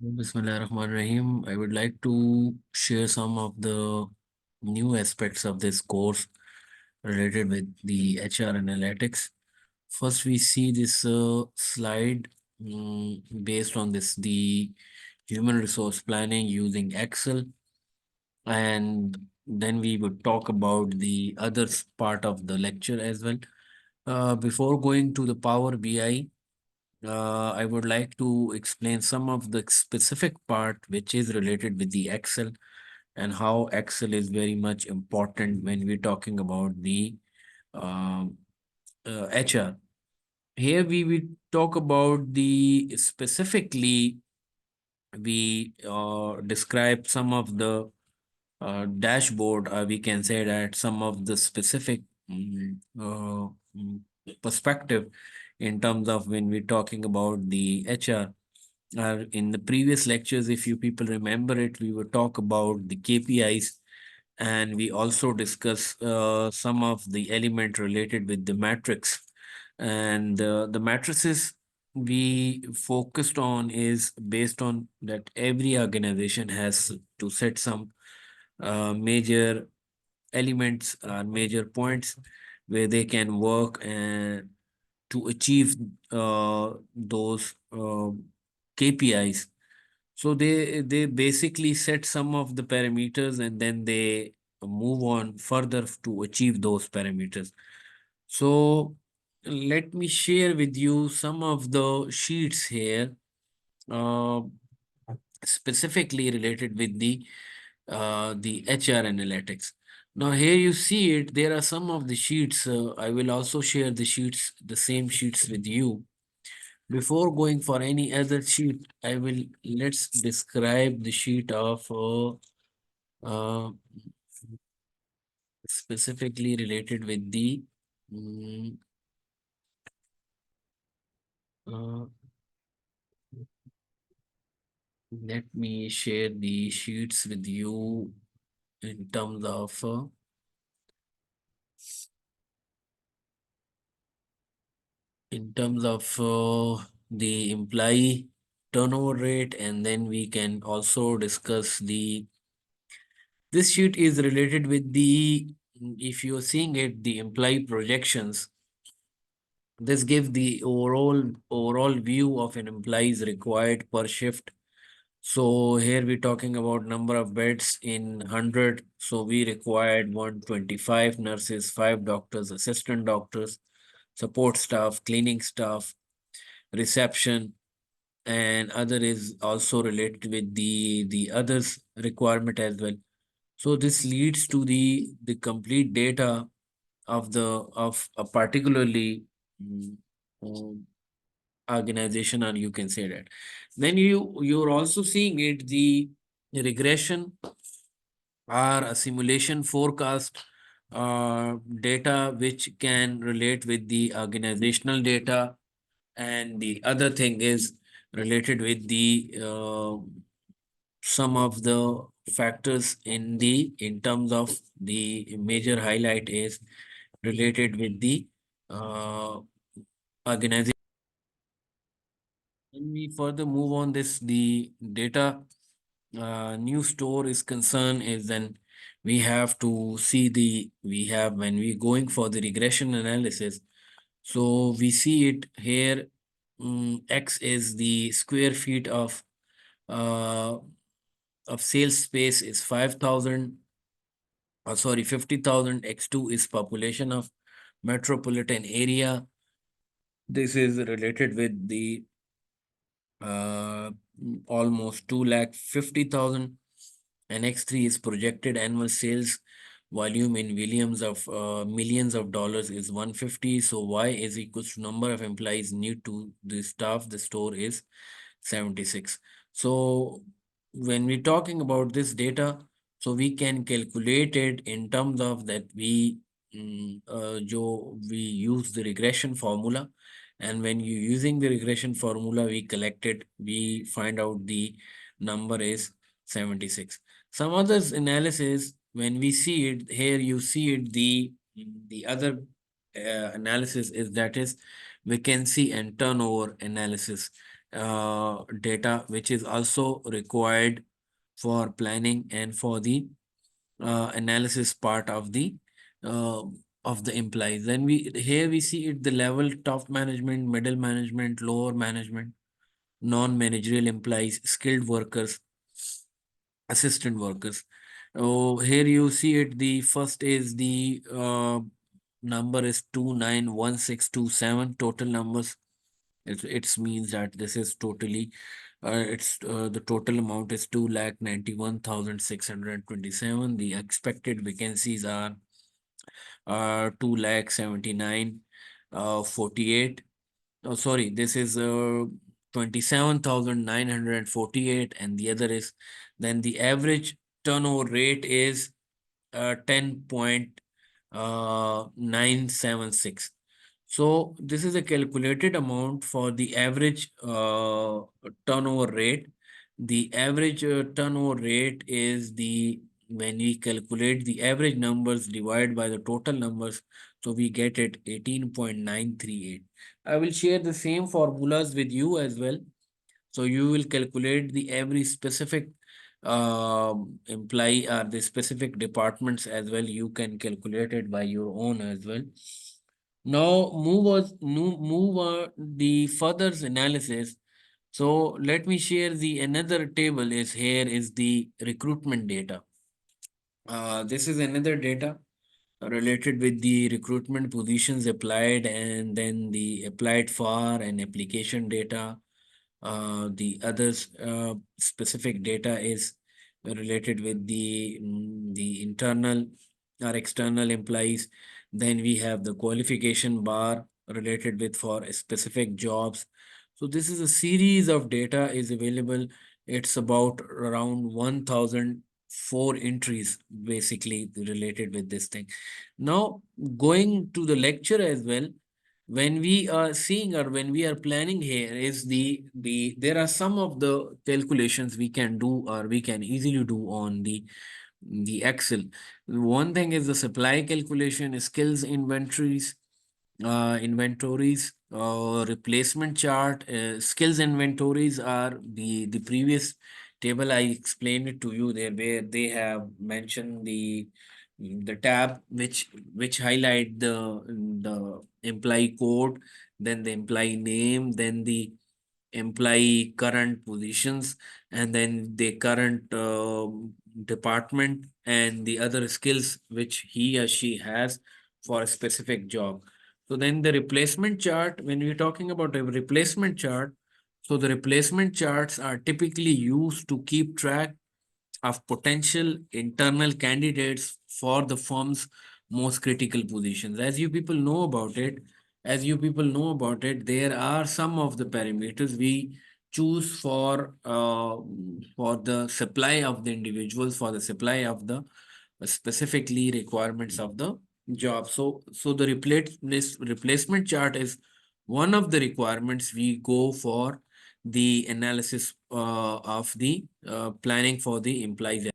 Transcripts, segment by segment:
Bismillahirrahmanirrahim. I would like to share some of the new aspects of this course related with the HR analytics. First, we see this slide based on this the human resource planning using Excel, and then we would talk about the other part of the lecture as well. Before going to the Power BI, I would like to explain some of the specific part which is related with the Excel and how Excel is very much important when we're talking about the um, HR. Here we will talk about the specifically we describe some of the dashboard. We can say that some of the specific perspective in terms of when we're talking about the HR. In the previous lectures, if you people remember it, we would talk about the KPIs, and we also discuss some of the element related with the matrix. And the matrices we focused on is based on that every organization has to set some major elements or major points where they can work and to achieve those KPIs. So they basically set some of the parameters and then they move on further to achieve those parameters. So let me share with you some of the sheets here, uh, specifically related with the HR analytics. Now here you see it. There are some of the sheets. I will also share the sheets, the same sheets with you. Before going for any other sheet, I will let's describe the sheet of uh, specifically related with the. mm, uh, Let me share the sheets with you in terms of the employee turnover rate, and then we can also discuss the. This sheet is related with the. If you're seeing it, the employee projections. This gives the overall view of an employees required per shift. So here we're talking about number of beds in 100. So we required 125 nurses, 5 doctors, assistant doctors, support staff, cleaning staff, reception, and other is also related with the others requirement as well. So this leads to the complete data of the of a particularly mm, um, organization, or you can say that. Then you're also seeing it the regression or a simulation forecast data which can relate with the organizational data, and the other thing is related with the some of the factors in terms of the major highlight is related with the uh, organization. When we further move on this, the data new store is concerned is then we have to see we have when we going for the regression analysis. So we see it here. X is the square feet uh, of sales space is 5,000. Sorry, 50,000. X2 is population of metropolitan area. This is related with the uh, almost 250,000. And X3 is projected annual sales volume in millions of dollars is 150. So Y is equals to number of employees new to the staff the store is 76. So when we're talking about this data, so we can calculate it in terms of that we use the regression formula, and when you using the regression formula we collect it, we find out the number is 76. Some others analysis, when we see it here, you see it the other analysis is that is vacancy and turnover analysis. data, which is also required for planning and for the analysis part uh, of the employees. Then we here we see it the level top management, middle management, lower management, non-managerial employees, skilled workers, assistant workers. Oh, here you see it. The first is the number is 291627 total numbers. It means that this is totally it's the total amount is 2,91,627. The expected vacancies are 2,79,048. Oh, sorry, this is 27,948, and the other is then the average turnover rate is 10.976. So this is a calculated amount for the average turnover rate. The average turnover rate is the when we calculate the average numbers divided by the total numbers, so we get it 18.938. I will share the same formulas with you as well. So you will calculate the every specific employee or the specific departments as well. You can calculate it by your own as well. Now move on the further analysis. So let me share the another table is here is the recruitment data. This is another data related with the recruitment positions applied and then the applied for and application data. The others specific data is related with the internal or external employees. Then we have the qualification bar related with for specific jobs. So this is a series of data is available. It's about around 1,004 entries basically related with this thing. Now going to the lecture as well, when we are seeing or when we are planning here is the there are some of the calculations we can do or we can easily do on the Excel. One thing is the supply calculation, skills inventories, replacement chart. Skills inventories are the previous table I explained it to you there, where they have mentioned the tab which highlight the employee code, then the employee name, then the employee current positions, and then the current department and the other skills which he or she has for a specific job. So then the replacement chart, when we're talking about a replacement chart, so the replacement charts are typically used to keep track of potential internal candidates for the firm's most critical positions. As you people know about it, there are some of the parameters we choose for the supply of the individuals, for the supply of the specifically requirements of the job. So the replacement chart is one of the requirements we go for the analysis of the planning for the employees.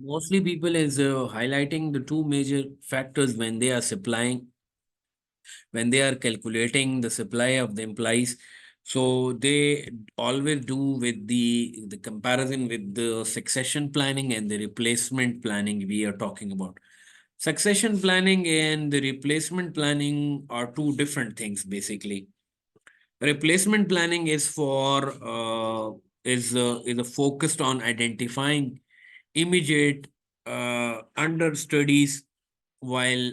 Mostly people is highlighting the two major factors when they are calculating the supply of the employees. So they always do with the comparison with the succession planning and the replacement planning we are talking about. Succession planning and the replacement planning are two different things basically. Replacement planning is for is focused on identifying immediate understudies, while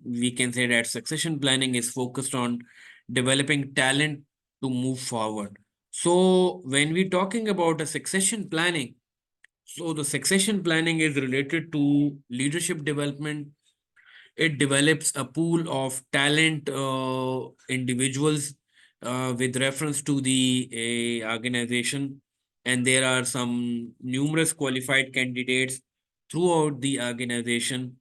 we can say that succession planning is focused on developing talent to move forward. So when we're talking about a succession planning, so the succession planning is related to leadership development. It develops a pool of talent individuals with reference to the organization, and there are some numerous qualified candidates throughout the organization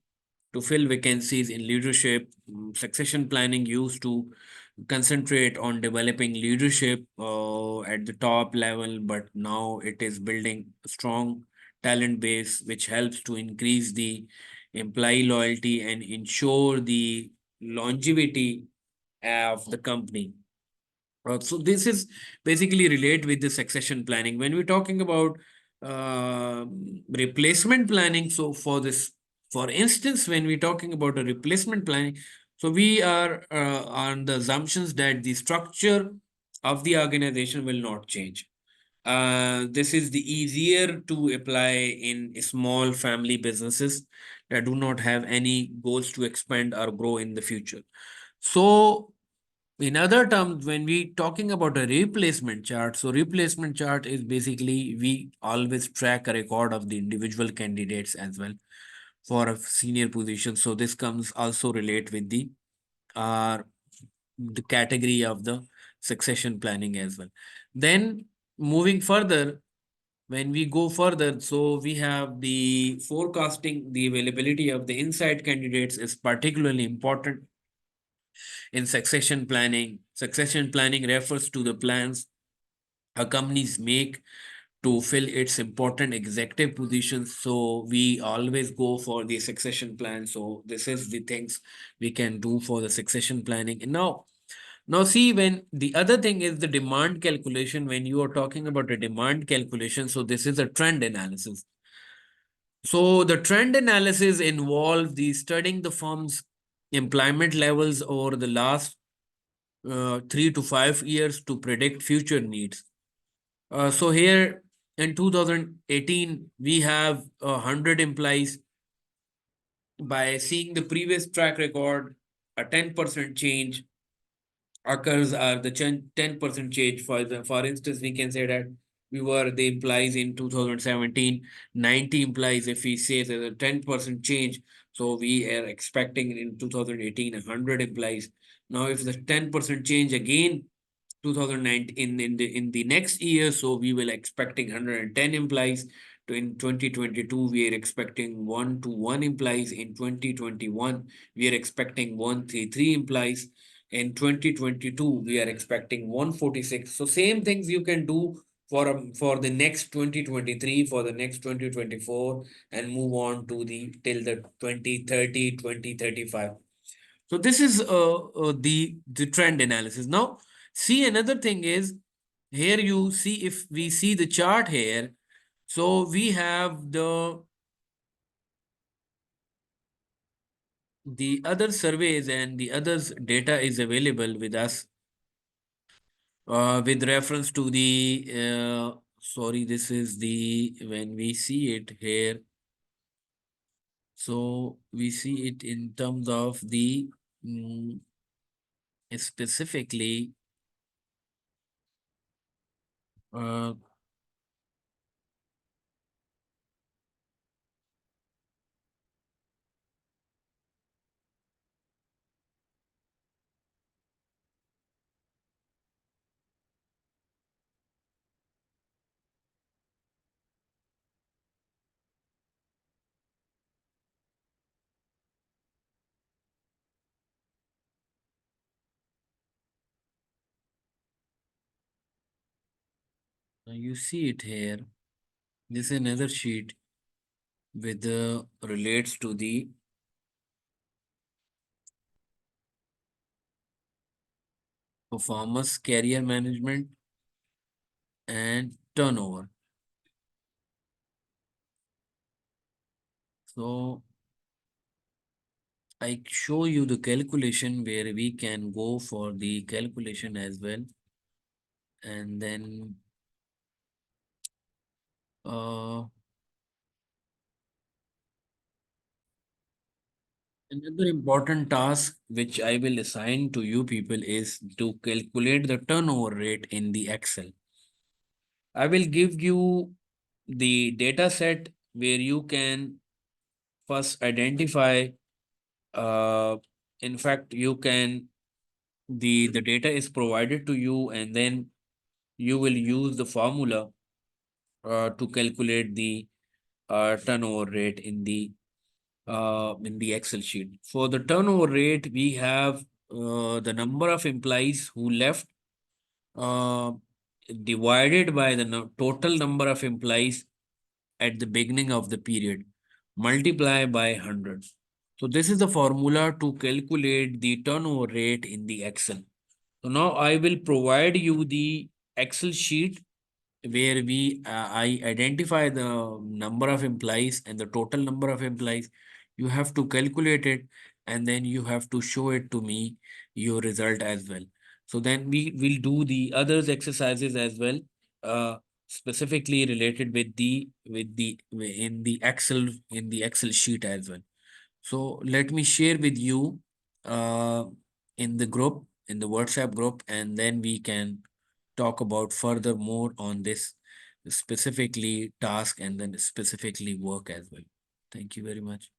to fill vacancies in leadership. Succession planning used to concentrate on developing leadership at the top level, but now it is building a strong talent base, which helps to increase the employee loyalty and ensure the longevity of the company. So this is basically relate with the succession planning. When we're talking about replacement planning, so for this, for instance, when we're talking about a replacement planning, so we are on the assumptions that the structure of the organization will not change. This is the easier to apply in small family businesses that do not have any goals to expand or grow in the future. So in other terms, when we talking about a replacement chart, so replacement chart is basically we always track a record of the individual candidates as well for a senior position. So this comes also relate with uh, the category of the succession planning as well. Then moving further, when we go further, so we have the forecasting, the availability of the inside candidates is particularly important in succession planning. Succession planning refers to the plans a companies make to fill its important executive positions. So we always go for the succession plan. So this is the things we can do for the succession planning. And now see, when the other thing is the demand calculation, when you are talking about a demand calculation, so this is a trend analysis. So the trend analysis involves the studying the firm's employment levels over the last 3 to 5 years to predict future needs. So here in 2018, we have 100 employees. By seeing the previous track record, a 10% change occurs, or the 10% change. For instance, we can say that we were the employees in 2017, 90 employees. If we say there's a 10% change, so we are expecting in 2018 100 employees. Now, if the 10% change again 2019 in the next year, so we will expecting 110 employees. In 2022 we are expecting 1 to 1 employees. In 2021 we are expecting 133 employees. In 2022 we are expecting 146. So same things you can do for the next 2023, for the next 2024, and move on to the till the 2030, 2035. So this is the trend analysis. Now, see, another thing is here you see, if we see the chart here, so we have the other surveys and the others data is available with us with reference to the sorry, this is the when we see it here. So we see it in terms of the specifically uh, you see it here. This is another sheet with relates to the performance, career management, and turnover. So I show you the calculation where we can go for the calculation as well. And then uh, another important task which I will assign to you people is to calculate the turnover rate in the Excel. I will give you the data set where you can first identify, uh, in fact, you can, the data is provided to you, and then you will use the formula to calculate the turnover rate in the Excel sheet. For the turnover rate, we have the number of employees who left uh, divided by the total number of employees at the beginning of the period, multiply by 100. So this is the formula to calculate the turnover rate in the Excel. So now I will provide you the Excel sheet where I identify the number of employees and the total number of employees. You have to calculate it, and then you have to show it to me, your result as well. So then we will do the others exercises as well, specifically related with the in the Excel sheet as well. So let me share with you uh, in the group, in the WhatsApp group, and then we can talk about further more on this specifically task and then specifically work as well. Thank you very much.